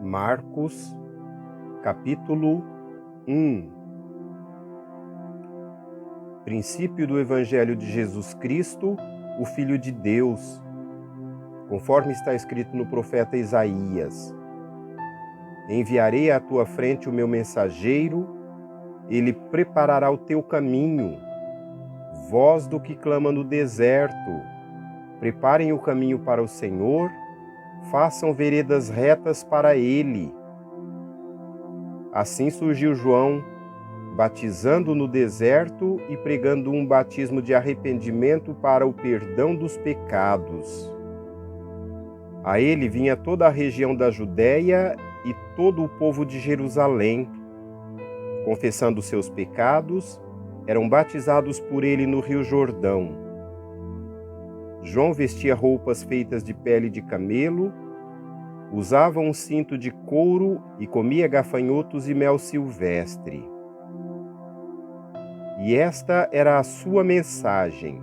Marcos, capítulo 1. Princípio do Evangelho de Jesus Cristo, o Filho de Deus, conforme está escrito no profeta Isaías. Enviarei à tua frente o meu mensageiro, ele preparará o teu caminho. Voz do que clama no deserto, preparem o caminho para o Senhor, façam veredas retas para ele. Assim surgiu João, batizando no deserto e pregando um batismo de arrependimento para o perdão dos pecados. A ele vinha toda a região da Judéia e todo o povo de Jerusalém. Confessando seus pecados, eram batizados por ele no Rio Jordão. João vestia roupas feitas de pele de camelo, usava um cinto de couro e comia gafanhotos e mel silvestre. E esta era a sua mensagem: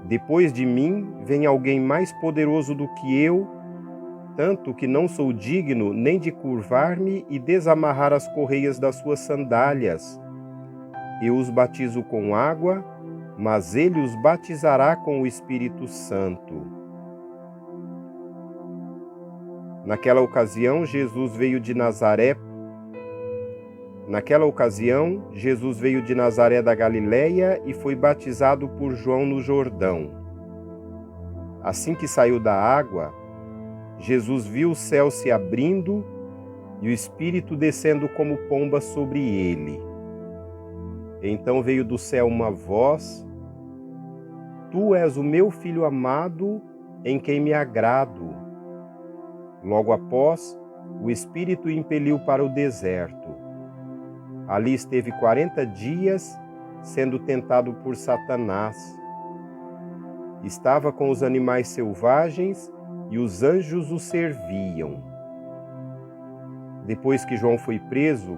depois de mim vem alguém mais poderoso do que eu, tanto que não sou digno nem de curvar-me e desamarrar as correias das suas sandálias. Eu os batizo com água, mas ele os batizará com o Espírito Santo. Naquela ocasião, Jesus veio de Nazaré da Galileia e foi batizado por João no Jordão. Assim que saiu da água, Jesus viu o céu se abrindo e o Espírito descendo como pomba sobre ele. Então veio do céu uma voz: Tu és o meu Filho amado, em quem me agrado. Logo após, o Espírito o impeliu para o deserto. Ali esteve 40 dias, sendo tentado por Satanás. Estava com os animais selvagens e os anjos o serviam. Depois que João foi preso,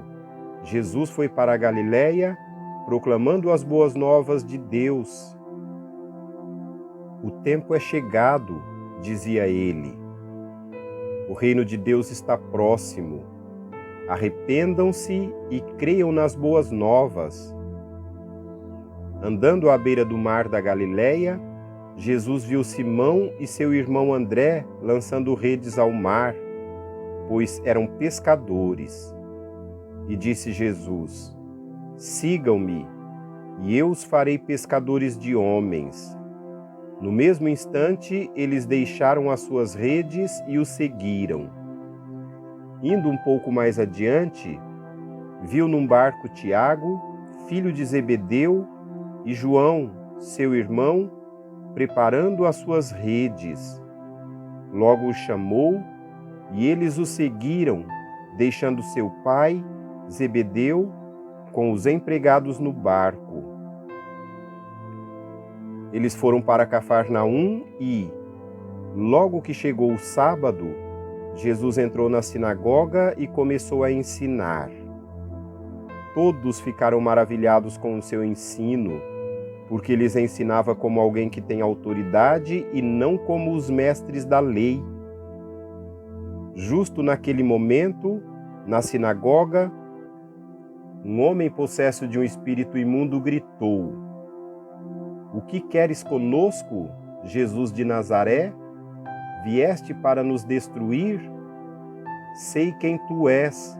Jesus foi para a Galileia, proclamando as boas novas de Deus. O tempo é chegado, dizia ele. O reino de Deus está próximo. Arrependam-se e creiam nas boas novas. Andando à beira do mar da Galileia, Jesus viu Simão e seu irmão André lançando redes ao mar, pois eram pescadores. E disse Jesus: Sigam-me, e eu os farei pescadores de homens. No mesmo instante, eles deixaram as suas redes e o seguiram. Indo um pouco mais adiante, viu num barco Tiago, filho de Zebedeu, e João, seu irmão, preparando as suas redes. Logo os chamou, e eles o seguiram, deixando seu pai, Zebedeu, com os empregados no barco. Eles foram para Cafarnaum e, logo que chegou o sábado, Jesus entrou na sinagoga e começou a ensinar. Todos ficaram maravilhados com o seu ensino, porque lhes ensinava como alguém que tem autoridade e não como os mestres da lei. Justo naquele momento, na sinagoga, um homem possesso de um espírito imundo gritou: O que queres conosco, Jesus de Nazaré? Vieste para nos destruir? Sei quem tu és,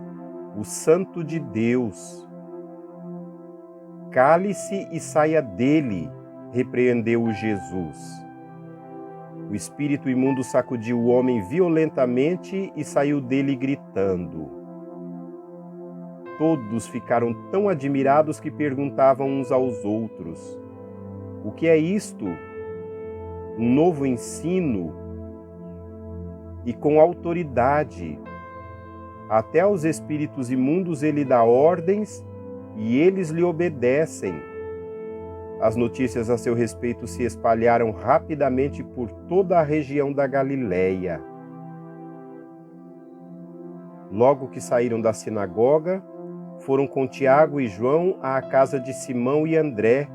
o Santo de Deus. Cale-se e saia dele, repreendeu-o Jesus. O espírito imundo sacudiu o homem violentamente e saiu dele gritando. Todos ficaram tão admirados que perguntavam uns aos outros: O que é isto? Um novo ensino? E com autoridade. Até aos espíritos imundos ele dá ordens e eles lhe obedecem. As notícias a seu respeito se espalharam rapidamente por toda a região da Galileia. Logo que saíram da sinagoga, foram com Tiago e João à casa de Simão e André.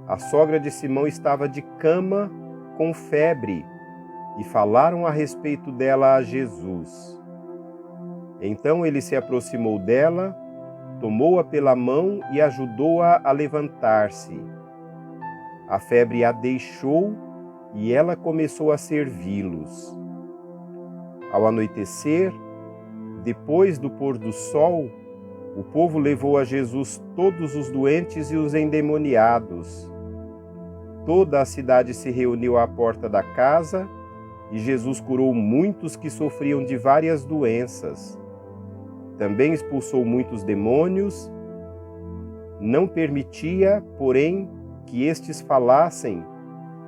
A sogra de Simão estava de cama, com febre, e falaram a respeito dela a Jesus. Então ele se aproximou dela, tomou-a pela mão e ajudou-a a levantar-se. A febre a deixou e ela começou a servi-los. Ao anoitecer, depois do pôr do sol, o povo levou a Jesus todos os doentes e os endemoniados. Toda a cidade se reuniu à porta da casa e Jesus curou muitos que sofriam de várias doenças. Também expulsou muitos demônios. Não permitia, porém, que estes falassem,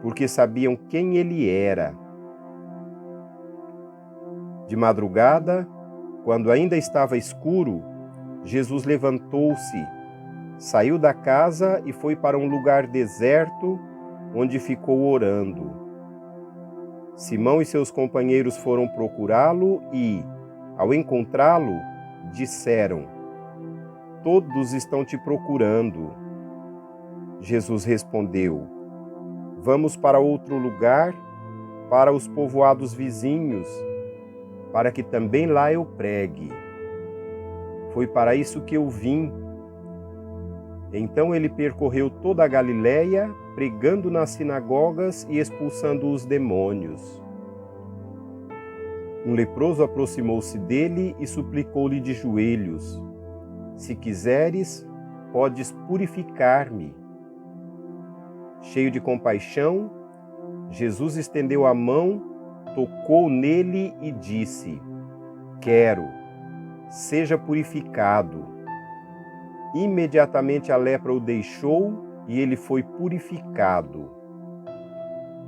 porque sabiam quem ele era. De madrugada, quando ainda estava escuro, Jesus levantou-se, saiu da casa e foi para um lugar deserto, onde ficou orando. Simão e seus companheiros foram procurá-lo e, ao encontrá-lo, disseram: "Todos estão te procurando." Jesus respondeu: "Vamos para outro lugar, para os povoados vizinhos, para que também lá eu pregue. Foi para isso que eu vim." Então ele percorreu toda a Galiléia, pregando nas sinagogas e expulsando os demônios. Um leproso aproximou-se dele e suplicou-lhe de joelhos: "Se quiseres, podes purificar-me." Cheio de compaixão, Jesus estendeu a mão, tocou nele e disse: "Quero, seja purificado." Imediatamente a lepra o deixou e ele foi purificado.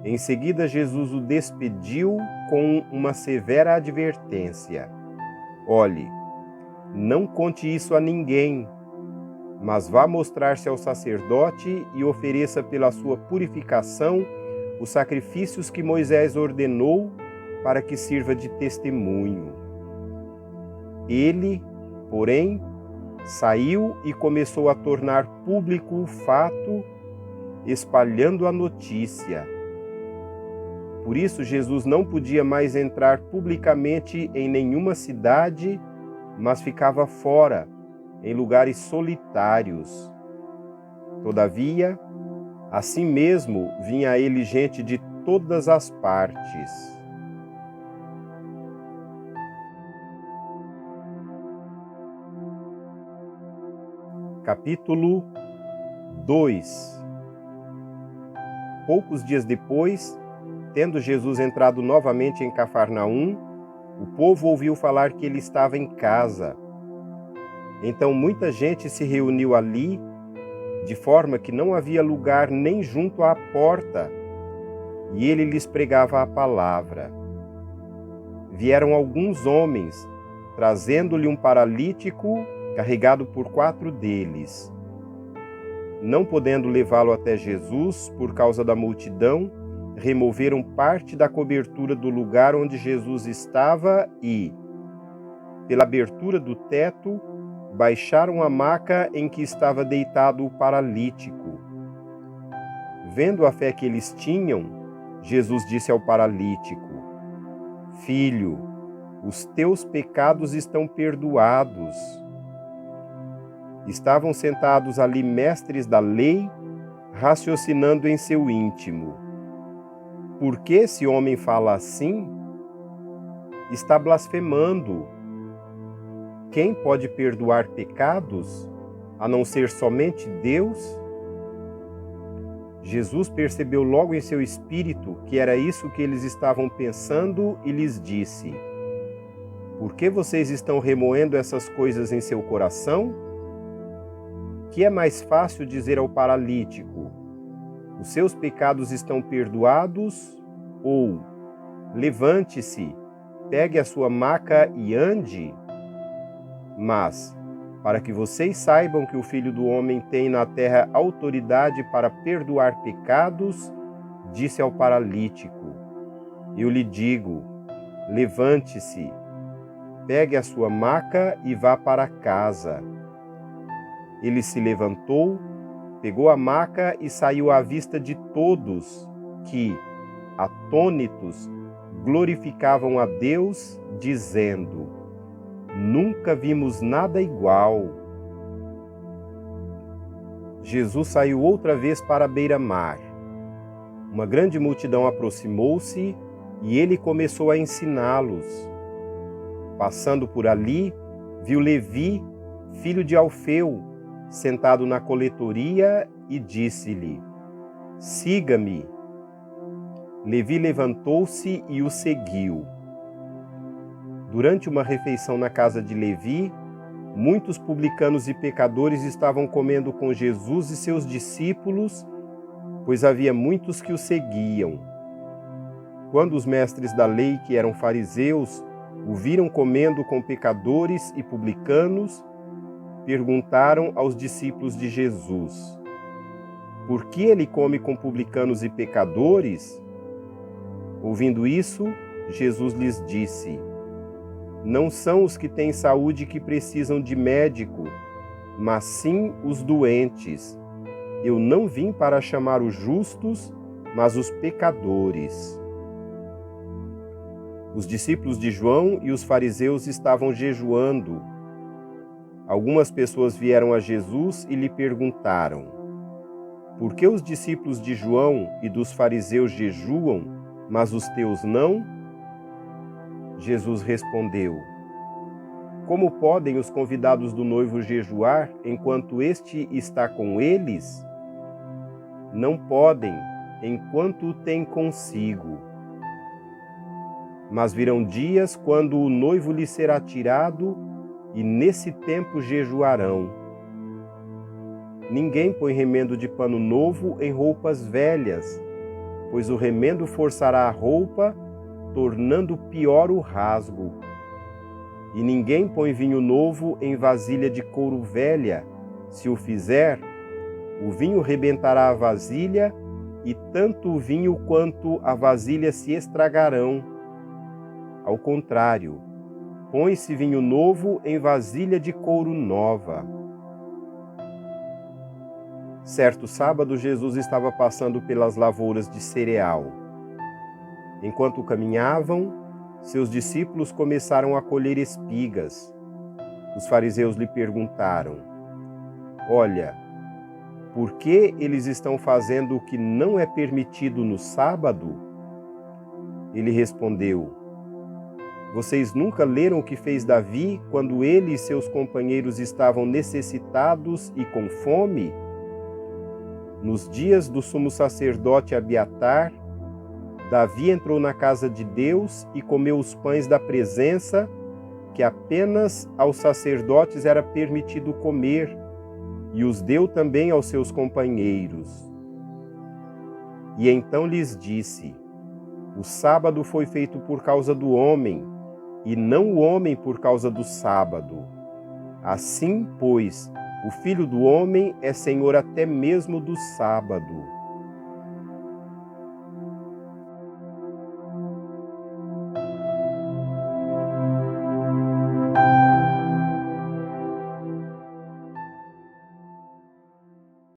Em seguida, Jesus o despediu com uma severa advertência: "Olhe, não conte isso a ninguém, mas vá mostrar-se ao sacerdote e ofereça pela sua purificação os sacrifícios que Moisés ordenou para que sirva de testemunho." Ele, porém, saiu e começou a tornar público o fato, espalhando a notícia. Por isso, Jesus não podia mais entrar publicamente em nenhuma cidade, mas ficava fora, em lugares solitários. Todavia, assim mesmo vinha a ele gente de todas as partes. Capítulo 2. Poucos dias depois, tendo Jesus entrado novamente em Cafarnaum, o povo ouviu falar que ele estava em casa. Então muita gente se reuniu ali, de forma que não havia lugar nem junto à porta, e ele lhes pregava a palavra. Vieram alguns homens, trazendo-lhe um paralítico, carregado por 4 deles. Não podendo levá-lo até Jesus por causa da multidão, removeram parte da cobertura do lugar onde Jesus estava e, pela abertura do teto, baixaram a maca em que estava deitado o paralítico. Vendo a fé que eles tinham, Jesus disse ao paralítico: "Filho, os teus pecados estão perdoados." Estavam sentados ali mestres da lei, raciocinando em seu íntimo: "Por que esse homem fala assim? Está blasfemando. Quem pode perdoar pecados, a não ser somente Deus?" Jesus percebeu logo em seu espírito que era isso que eles estavam pensando e lhes disse: "Por que vocês estão remoendo essas coisas em seu coração? Que é mais fácil dizer ao paralítico: os seus pecados estão perdoados, ou levante-se, pegue a sua maca e ande? Mas, para que vocês saibam que o Filho do Homem tem na terra autoridade para perdoar pecados, disse ao paralítico: eu lhe digo, levante-se, pegue a sua maca e vá para casa. Ele se levantou, pegou a maca e saiu à vista de todos, que, atônitos, glorificavam a Deus, dizendo: Nunca vimos nada igual. Jesus saiu outra vez para a beira-mar. Uma grande multidão aproximou-se e ele começou a ensiná-los. Passando por ali, viu Levi, filho de Alfeu, sentado na coletoria e disse-lhe: "Siga-me." Levi levantou-se e o seguiu. Durante uma refeição na casa de Levi, muitos publicanos e pecadores estavam comendo com Jesus e seus discípulos, pois havia muitos que o seguiam. Quando os mestres da lei, que eram fariseus, o viram comendo com pecadores e publicanos, perguntaram aos discípulos de Jesus: "Por que ele come com publicanos e pecadores?" Ouvindo isso, Jesus lhes disse: "Não são os que têm saúde que precisam de médico, mas sim os doentes. Eu não vim para chamar os justos, mas os pecadores." Os discípulos de João e os fariseus estavam jejuando. Algumas pessoas vieram a Jesus e lhe perguntaram: "Por que os discípulos de João e dos fariseus jejuam, mas os teus não?" Jesus respondeu: "Como podem os convidados do noivo jejuar enquanto este está com eles? Não podem, enquanto o tem consigo. Mas virão dias quando o noivo lhe será tirado, e nesse tempo jejuarão. Ninguém põe remendo de pano novo em roupas velhas, pois o remendo forçará a roupa, tornando pior o rasgo. E ninguém põe vinho novo em vasilha de couro velha. Se o fizer, o vinho rebentará a vasilha, e tanto o vinho quanto a vasilha se estragarão. Ao contrário, põe-se vinho novo em vasilha de couro nova." Certo sábado, Jesus estava passando pelas lavouras de cereal. Enquanto caminhavam, seus discípulos começaram a colher espigas. Os fariseus lhe perguntaram: "Olha, por que eles estão fazendo o que não é permitido no sábado?" Ele respondeu: "Vocês nunca leram o que fez Davi quando ele e seus companheiros estavam necessitados e com fome? Nos dias do sumo sacerdote Abiatar, Davi entrou na casa de Deus e comeu os pães da presença, que apenas aos sacerdotes era permitido comer, e os deu também aos seus companheiros. E então lhes disse: o sábado foi feito por causa do homem, e não o homem por causa do sábado. Assim, pois, o Filho do Homem é Senhor até mesmo do sábado."